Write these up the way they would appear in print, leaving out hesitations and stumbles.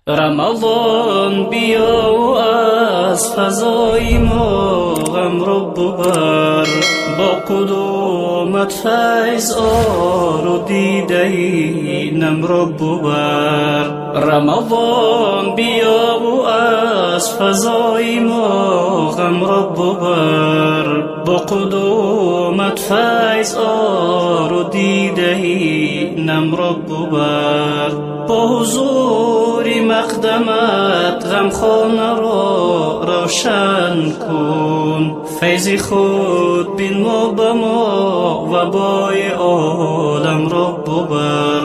рамазон биё аз фазои мо ғамро бубар, бо қудумат файз ору дидаи намро бубар. рамазон биё аз фазои мо ғамро бубар, бо қудумат файз ору дидаи намро бубар. бо ҳузури мақдамат ғамхонаро равшан кун, файзи худ бинмо ба мо вабои оламро бубар.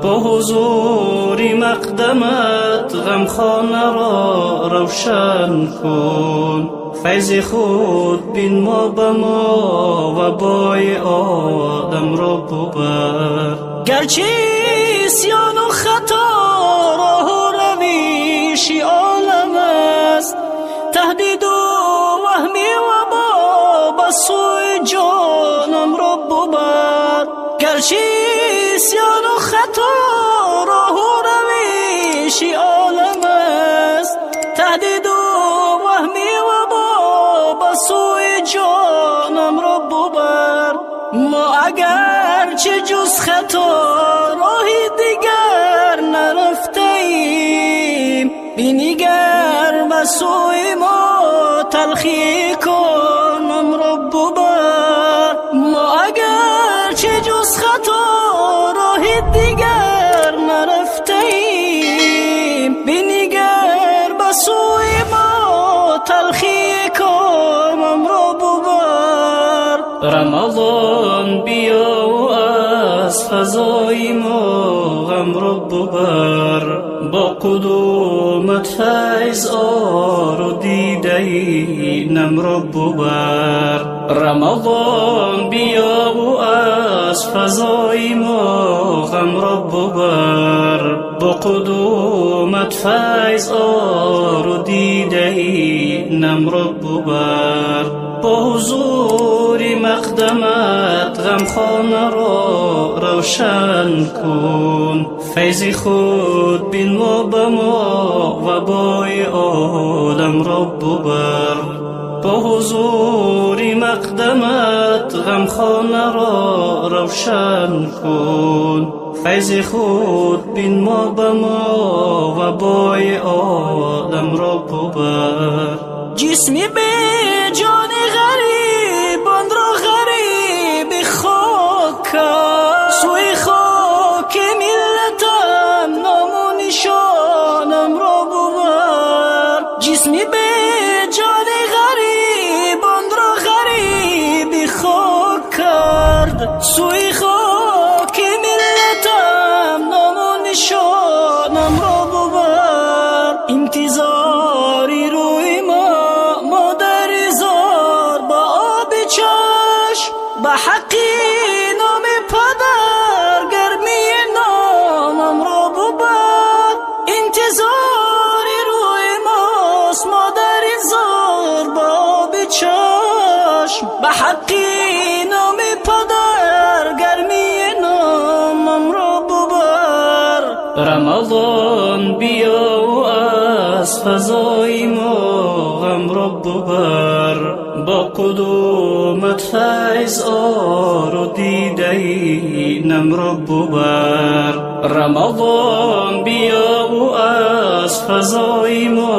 бо ҳузури мақдамат ғамхонаро равшан кун, файзи худ бинмо ба мо вабои оламро бубар. гарчи исьёну хато роҳу равиши олам аст, таҳдиду ваҳми вабо ба сӯи ҷонамро бубар. гарчи исьёну хато роҳу равиши олам аст, таҳдиду ваҳми вабо ба сӯи ҷонамро бубар. мо агарчи ҷуз хато роҳи дигар нарафтаим, бинигар ба сӯи мо талхи конамро бубар. мо агарчи ҷуз хато роҳи дигар нарафтаим, бинигар ба сӯи мо талхи конамро бубар. рамазон биё аз фазои мо ғамро бубар, бо қудумат файз ору дидаи намро бубар. рамазон биё аз фазои мо ғамро бубар, бо қудумат файз ору дидаи намро бубар. бо ҳузури мақдамат ғамхонаро равшан кун, файзи худ бинмо ба мо вабои оламро бубар. бо ҳузури мақдамат ғамхонаро равшан кун, файзи худ бинмо ба мо вабои оламро бубар. ҷисми беҷони ғариб онро ғариби хок кард, сӯи хоки миллатам ному нишонамро бубар. ҷисми беҷони ғариб онро ғариби хок кард, сӯи хоки миллатам ному нишонамро бубар. интизори рӯи ба ҳаққи номи падар гарми номамро бубар. интизори рӯи мост модари зор ба оби чашм, ба ҳаққи номи падар гарми номамро бубар. рамазон биё аз фазои мо ғамро бубар, бо қудумат файз ору дидаи намро бубар. рамазон биё аз фазои мо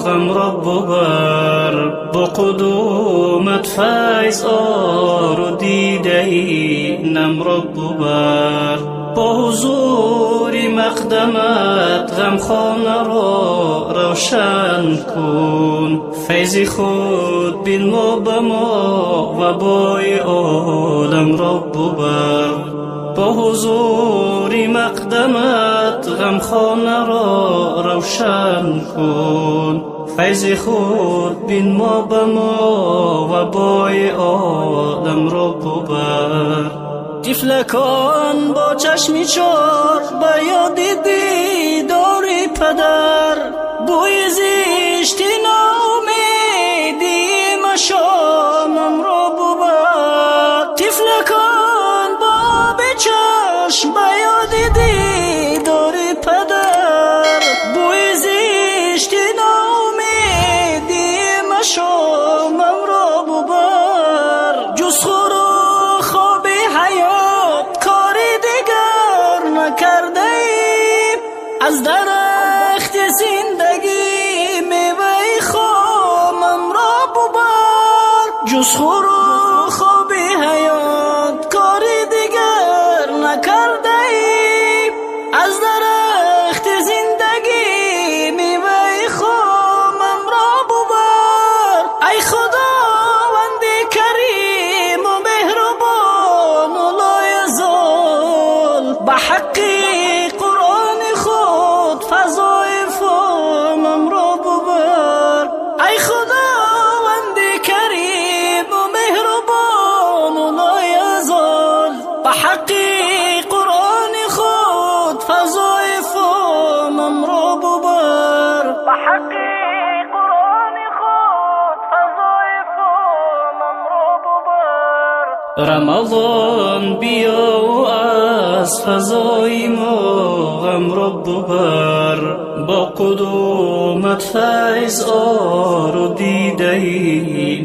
ғамро бубар, бо қудумат файз ору дидаи намро бубар. бо ҳузури мақдамат ғамхонаро равшан кун, файзи худ бинмо ба мо вабои оламро бубар. бо ҳузури мақдамат ғамхонаро равшан кун, файзи худ бинмо ба мо вабои оламро бубар. тифлакон бо чашми чор ба ёди дидори падар, бӯи зишти ноумедӣ машомамро бубар. тифлакон бо оби чашм ба ёди дидори падар, бӯи از درخت زندگی میوه خامم را ببر، جز خور خواب حیات کاری دیگر نکرده ای. از درخت زندگی میوه خامم را ببر، ای خداوند کریم و مهربان و لایزال، به حق قرآن خود فضای فامم را ببر. ای خداوند کریم و مهربان و لایزال، به حق قرآن خود فضای فامم را ببر. به حق قرآن خود فضای فامم را ببر. رمضان بیا و از فضای ما غم را ببر، با قدومت فیض آر و دیده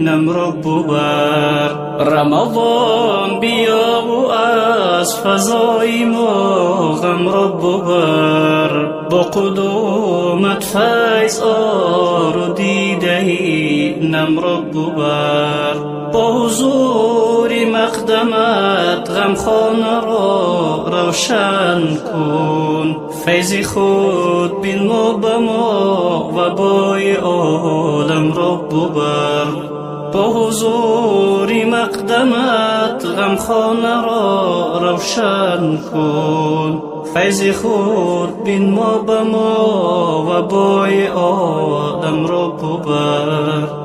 نم را ببر. رمضان بیا و از فضای ما غم را ببر، با قدومت فیض آر و دیده نم را ببر. با حضور مقدمت غمخانه را روشن کن، فیض خود بنما به ما و بای عالم را ببر. با حضور مقدمت غمخانه را روشن کن، فیض خود بنما به ما و بای عالم را ببر.